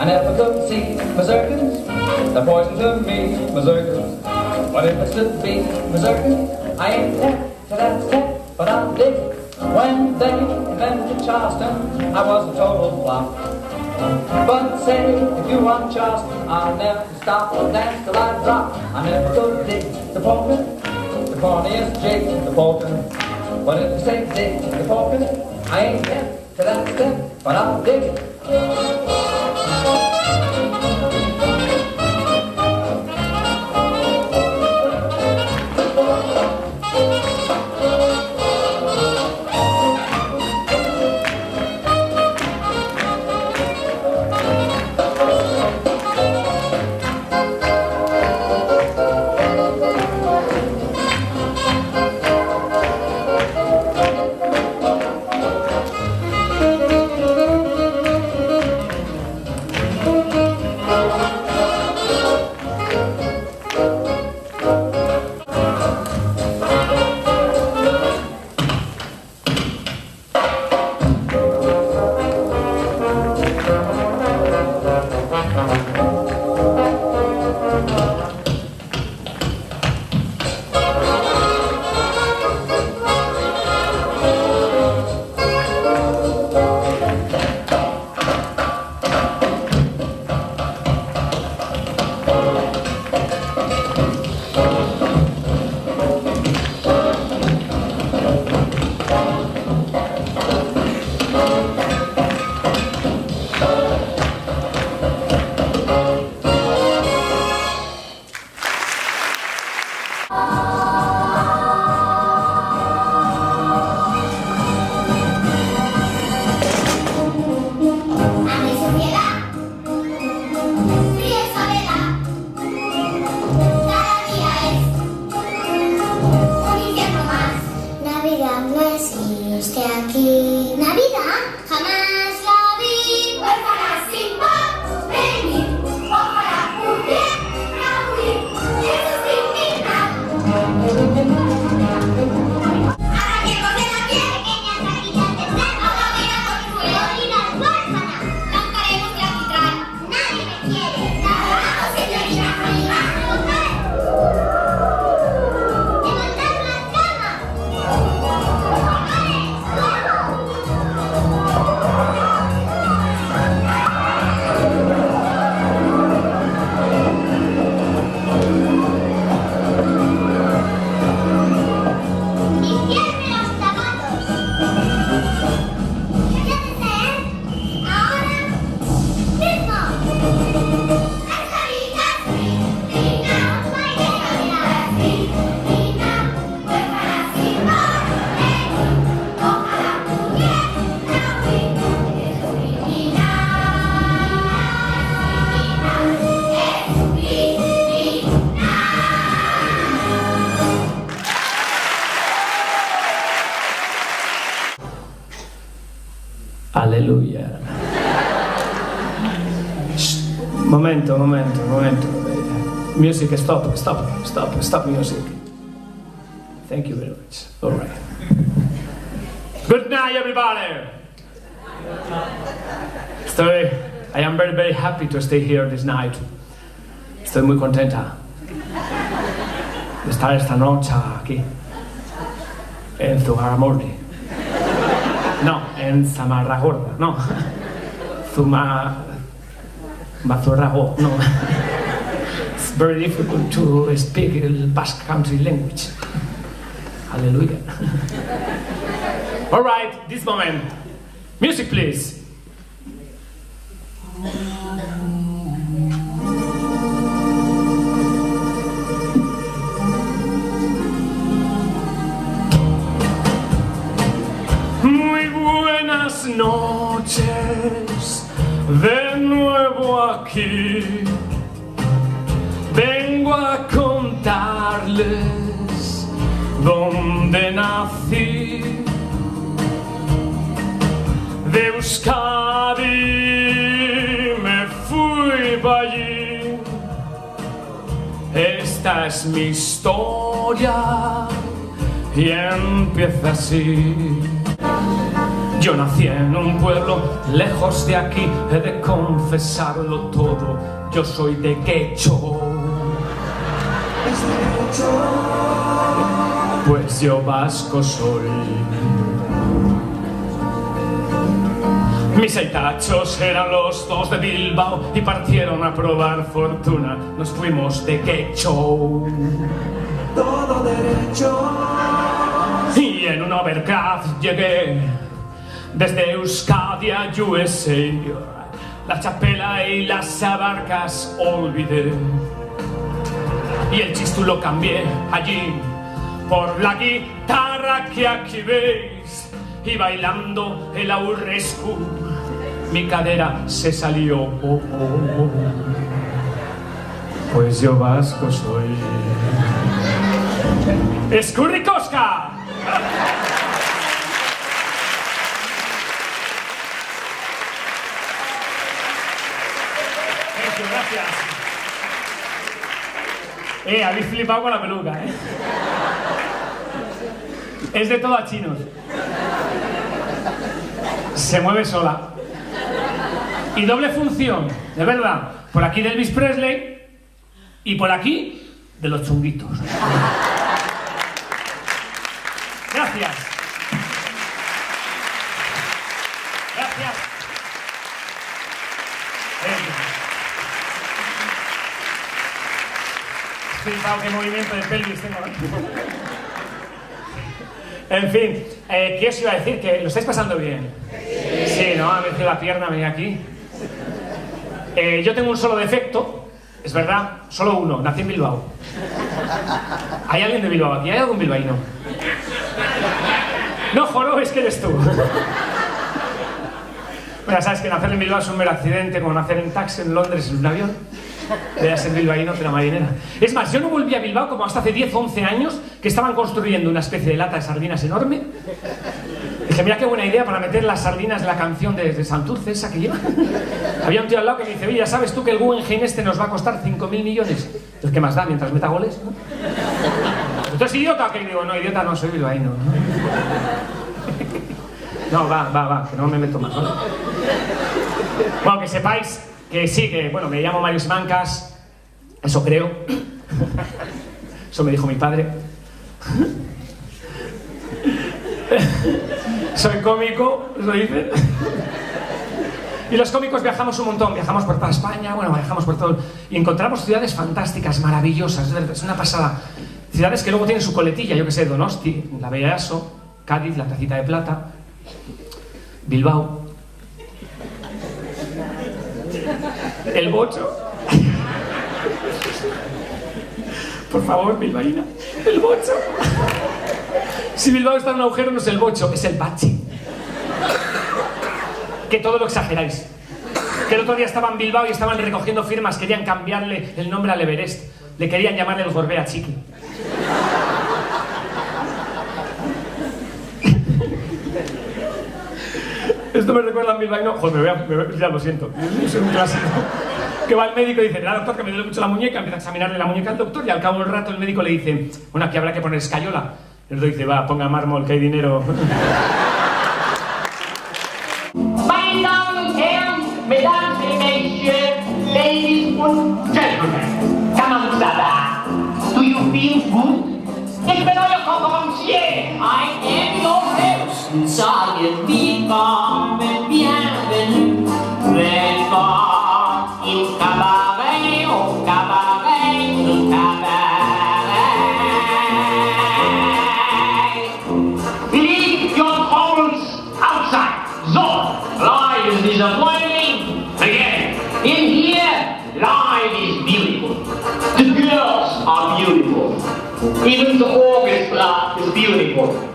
I never could see mazurkas, they're poison to me, mazurkas. But if it's to be mazurkas, I ain't deaf to that step, but I'll dig it. When they invented Charleston, I was a total flop. But say, if you want Charleston, I'll never stop or dance till I drop. I never could dig the polka, the corniest jig, the polka. But if you say dig the polka, I ain't deaf to that step, but I'll dig it. Alleluia. Momento. Music, stop music. Thank you very much. All right. Good night, everybody. I am very, very happy to stay here this night. Estoy muy contenta de estar esta noche aquí en Zugarramurdi. No, en Samarragorda, no. Mazorrago, no. It's very difficult to speak Basque Country language. Hallelujah. All right, this moment. Music, please. Buenas noches, de nuevo aquí. Vengo a contarles dónde nací. De Euskadi me fui para allí. Esta es mi historia y empieza así. Yo nací en un pueblo lejos de aquí, he de confesarlo todo, yo soy de Quecho. Pues yo vasco soy. Mis aitachos eran los dos de Bilbao y partieron a probar fortuna, nos fuimos de Quecho. Todo derecho. Y en un overcraft llegué desde Euskadi a USA. La chapela y las abarcas olvidé. Y el chistú lo cambié allí por la guitarra que aquí veis. Y bailando el aurrescu, mi cadera se salió. Pues yo vasco soy. ¡Escurricosca! Gracias. Habéis flipado con la peluca, ¿eh? Es de todo a chinos. Se mueve sola. Y doble función, de verdad. Por aquí de Elvis Presley y por aquí de los chunguitos. Gracias. Gracias. Flipado, qué movimiento de pelvis tengo. En fin, ¿qué os iba a decir? ¿Que lo estáis pasando bien? Sí, ¿no? A veces la pierna venía aquí. Yo tengo un solo defecto, es verdad, solo uno, nací en Bilbao. ¿Hay alguien de Bilbao aquí? ¿Hay algún bilbaíno? No, Joro, es que eres tú. Bueno, sabes que nacer en Bilbao es un mero accidente, como nacer en taxi en Londres en un avión. Debe ser bilbaíno de la marinera. Es más, yo no volví a Bilbao como hasta hace 10 o 11 años, que estaban construyendo una especie de lata de sardinas enorme. Dije, mira qué buena idea para meter las sardinas de la canción de Santurce, esa que lleva. Había un tío al lado que me dice, oye, ¿ya sabes tú que el Guggenheim este nos va a costar 5.000 millones? Entonces, ¿qué más da mientras meta goles? ¿No? Entonces, idiota, que digo, no, idiota no, soy bilbaíno. No, va, que no me meto más, ¿no? Bueno, que sepáis que sí, que, bueno, me llamo Mario Simancas, eso creo. Eso me dijo mi padre. Soy cómico, eso dice. Y los cómicos viajamos un montón, viajamos por toda España, bueno, viajamos por todo. Y encontramos ciudades fantásticas, maravillosas, es una pasada. Ciudades que luego tienen su coletilla, yo que sé, Donosti, la Bella Easo, Cádiz, la Tacita de Plata, Bilbao, el Bocho. Por favor, bilbaína, el Bocho. Si Bilbao está en un agujero, no es el Bocho, es el Bachi. Que todo lo exageráis. Que el otro día estaba en Bilbao y estaban recogiendo firmas, querían cambiarle el nombre al Everest. Le querían llamarle el Gorbea Chiqui. Esto me recuerda a bilbaíno. Joder, ya lo siento. Es un clásico. Que va al médico y dice, mira, doctor, que me duele mucho la muñeca. Empieza a examinarle la muñeca al doctor y al cabo del rato el médico le dice, bueno, aquí habrá que poner escayola. El doctor dice, va, ponga mármol, que hay dinero. Mesdames et messieurs, ladies and gentlemen, comment ça va? Do you feel good? Ich bin euer Konferencier. I am your host. Soyez willkommen, bienvenue. Willkommen im Cabaret, au Cabaret, au Cabaret. Leave your troubles outside. So, life is disappointing. Again, in here, life is beautiful. The girls are beautiful. Even the orchestra is beautiful.